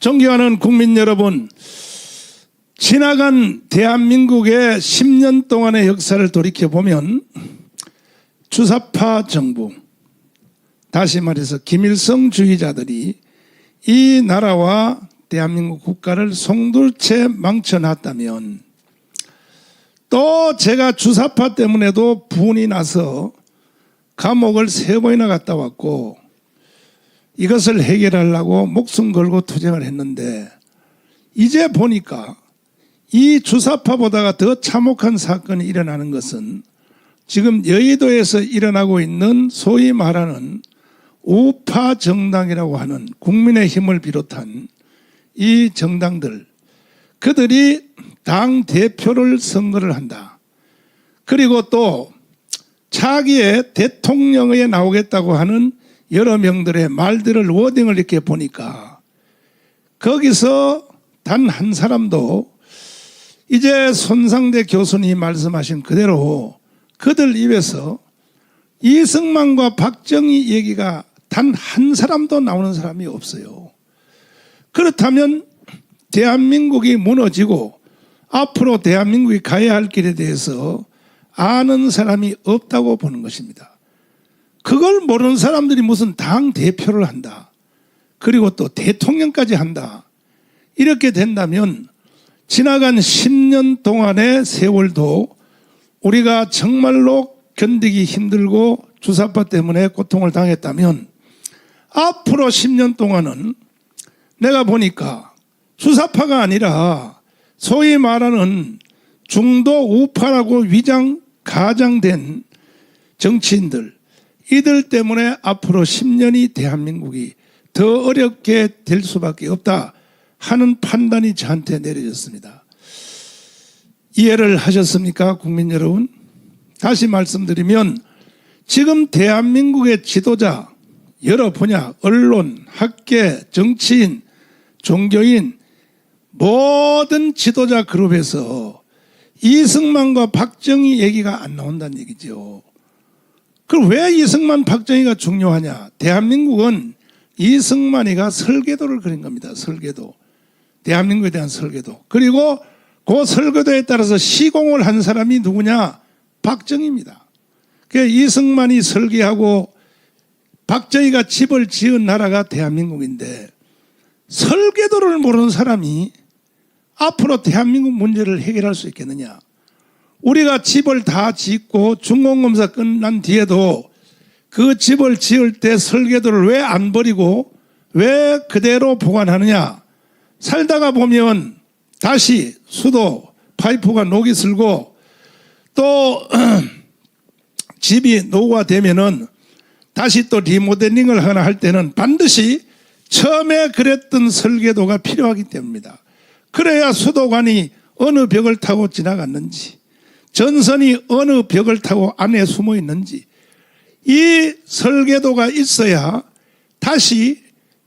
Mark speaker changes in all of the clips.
Speaker 1: 존경하는 국민 여러분, 지나간 대한민국의 10년 동안의 역사를 돌이켜보면 주사파 정부, 다시 말해서 김일성주의자들이 이 나라와 대한민국 국가를 송두리째 망쳐놨다면, 또 제가 주사파 때문에도 분이 나서 감옥을 3번이나 갔다 왔고 이것을 해결하려고 목숨 걸고 투쟁을 했는데, 이제 보니까 이 주사파보다가 더 참혹한 사건이 일어나는 것은 지금 여의도에서 일어나고 있는 소위 말하는 우파 정당이라고 하는 국민의힘을 비롯한 이 정당들, 그들이 당 대표를 선거를 한다. 그리고 또 차기에 대통령에 나오겠다고 하는 여러 명들의 말들을 워딩을 이렇게 보니까 거기서 단 한 사람도 이제 손상대 교수님이 말씀하신 그대로 그들 입에서 이승만과 박정희 얘기가 단 한 사람도 나오는 사람이 없어요. 그렇다면 대한민국이 무너지고 앞으로 대한민국이 가야 할 길에 대해서 아는 사람이 없다고 보는 것입니다. 그걸 모르는 사람들이 무슨 당 대표를 한다, 그리고 또 대통령까지 한다, 이렇게 된다면 지나간 10년 동안의 세월도 우리가 정말로 견디기 힘들고 주사파 때문에 고통을 당했다면, 앞으로 10년 동안은 내가 보니까 주사파가 아니라 소위 말하는 중도 우파라고 가장된 정치인들, 이들 때문에 앞으로 10년이 대한민국이 더 어렵게 될 수밖에 없다 하는 판단이 저한테 내려졌습니다. 이해를 하셨습니까, 국민 여러분? 다시 말씀드리면 지금 대한민국의 지도자, 여러 분야, 언론, 학계, 정치인, 종교인, 모든 지도자 그룹에서 이승만과 박정희 얘기가 안 나온다는 얘기죠. 그럼 왜 이승만, 박정희가 중요하냐? 대한민국은 이승만이가 설계도를 그린 겁니다. 설계도. 대한민국에 대한 설계도. 그리고 그 설계도에 따라서 시공을 한 사람이 누구냐? 박정희입니다. 그 이승만이 설계하고 박정희가 집을 지은 나라가 대한민국인데, 설계도를 모르는 사람이 앞으로 대한민국 문제를 해결할 수 있겠느냐? 우리가 집을 다 짓고 준공검사 끝난 뒤에도 그 집을 지을 때 설계도를 왜 안 버리고 왜 그대로 보관하느냐? 살다가 보면 다시 수도 파이프가 녹이 슬고 또 집이 노후화되면은 다시 또 리모델링을 하나 할 때는 반드시 처음에 그랬던 설계도가 필요하기 때문입니다. 그래야 수도관이 어느 벽을 타고 지나갔는지, 전선이 어느 벽을 타고 안에 숨어 있는지, 이 설계도가 있어야 다시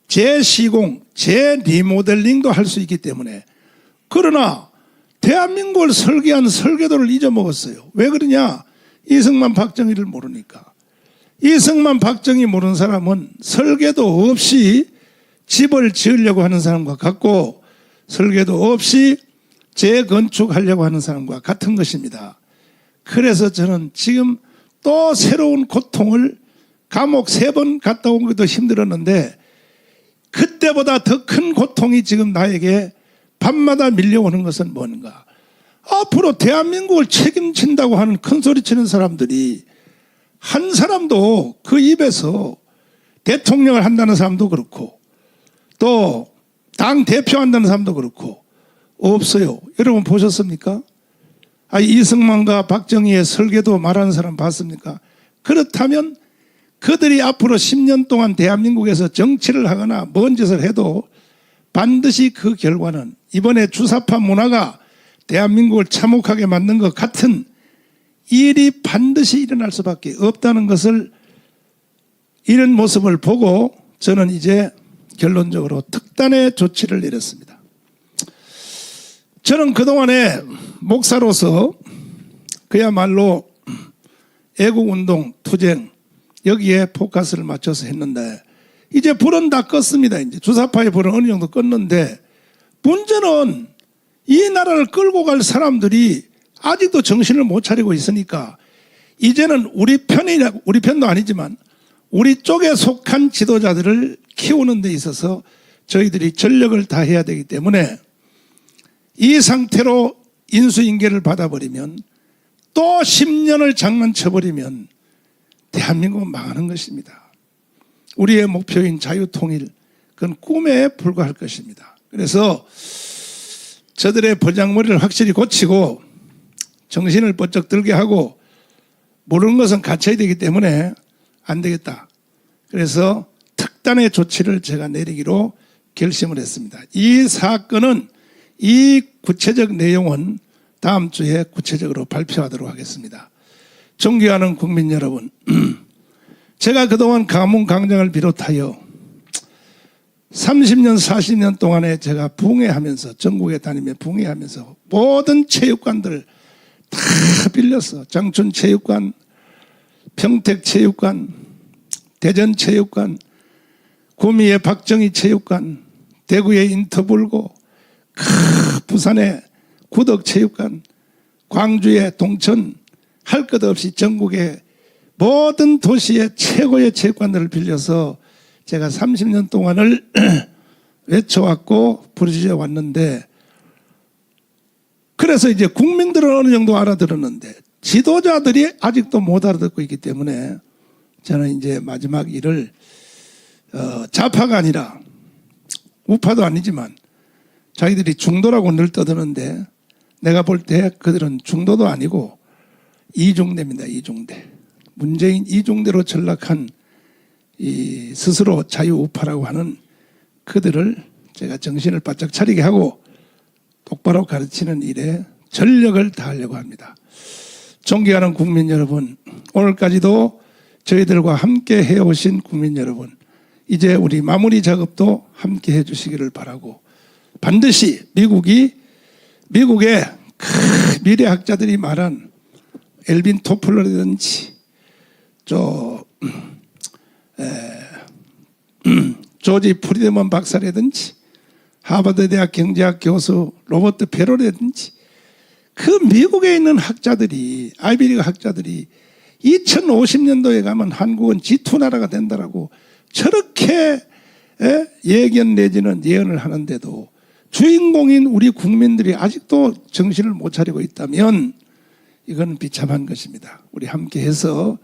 Speaker 1: 재시공, 재리모델링도 할 수 있기 때문에. 그러나 대한민국을 설계한 설계도를 잊어먹었어요. 왜 그러냐? 이승만, 박정희를 모르니까. 이승만, 박정희 모르는 사람은 설계도 없이 집을 지으려고 하는 사람과 같고, 설계도 없이 재건축하려고 하는 사람과 같은 것입니다. 그래서 저는 지금 또 새로운 고통을, 감옥 3번 갔다 온 것도 힘들었는데 그때보다 더 큰 고통이 지금 나에게 밤마다 밀려오는 것은 뭔가? 앞으로 대한민국을 책임진다고 하는 큰소리 치는 사람들이 한 사람도 그 입에서 대통령을 한다는 사람도 그렇고 또 당 대표한다는 사람도 그렇고 없어요. 여러분 보셨습니까? 이승만과 박정희의 설계도 말하는 사람 봤습니까? 그렇다면 그들이 앞으로 10년 동안 대한민국에서 정치를 하거나 뭔 짓을 해도 반드시 그 결과는 이번에 주사파 문화가 대한민국을 참혹하게 만든 것 같은 일이 반드시 일어날 수밖에 없다는 것을, 이런 모습을 보고 저는 이제 결론적으로 특단의 조치를 내렸습니다. 저는 그동안에 목사로서 그야말로 애국운동, 투쟁, 여기에 포커스를 맞춰서 했는데 이제 불은 다 껐습니다. 이제 주사파의 불은 어느 정도 껐는데 문제는 이 나라를 끌고 갈 사람들이 아직도 정신을 못 차리고 있으니까 이제는 우리 편도 아니지만 우리 쪽에 속한 지도자들을 키우는 데 있어서 저희들이 전력을 다해야 되기 때문에 이 상태로 인수인계를 받아버리면 또 10년을 장난쳐버리면 대한민국은 망하는 것입니다. 우리의 목표인 자유통일, 그건 꿈에 불과할 것입니다. 그래서 저들의 버장머리를 확실히 고치고 정신을 번쩍 들게 하고 모르는 것은 갇혀야 되기 때문에 안 되겠다. 그래서 특단의 조치를 제가 내리기로 결심을 했습니다. 이 사건은 이 구체적 내용은 다음 주에 구체적으로 발표하도록 하겠습니다. 존경하는 국민 여러분, 제가 그동안 가문강장을 비롯하여 30년 40년 동안에 제가 붕괴하면서 전국에 다니며 붕괴하면서 모든 체육관들 다 빌렸어. 장춘체육관, 평택체육관, 대전체육관, 구미의 박정희체육관, 대구의 인터불고, 부산의 구덕체육관, 광주의 동천, 할 것 없이 전국의 모든 도시의 최고의 체육관들을 빌려서 제가 30년 동안을 외쳐왔고 부르짖어 왔는데, 그래서 이제 국민들은 어느 정도 알아들었는데 지도자들이 아직도 못 알아듣고 있기 때문에 저는 이제 마지막 일을 좌파가 아니라 우파도 아니지만 자기들이 중도라고 늘 떠드는데 내가 볼 때 그들은 중도도 아니고 이중대입니다. 이중대. 문재인 이중대로 전락한 이 스스로 자유우파라고 하는 그들을 제가 정신을 바짝 차리게 하고 똑바로 가르치는 일에 전력을 다하려고 합니다. 존경하는 국민 여러분, 오늘까지도 저희들과 함께 해오신 국민 여러분, 이제 우리 마무리 작업도 함께 해주시기를 바라고, 반드시 미국의 미래학자들이 말한 엘빈 토플러라든지 조지 프리드먼 박사라든지 하버드 대학 경제학 교수 로버트 베로라든지 그 미국에 있는 학자들이, 아이비리그 학자들이 2050년도에 가면 한국은 G2 나라가 된다라고 저렇게 예견 내지는 예언을 하는데도 주인공인 우리 국민들이 아직도 정신을 못 차리고 있다면 이건 비참한 것입니다. 우리 함께해서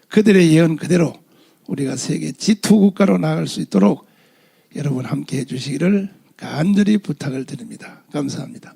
Speaker 1: 그들의 예언 그대로 우리가 세계 G2 국가로 나아갈 수 있도록 여러분 함께해 주시기를 간절히 부탁을 드립니다. 감사합니다.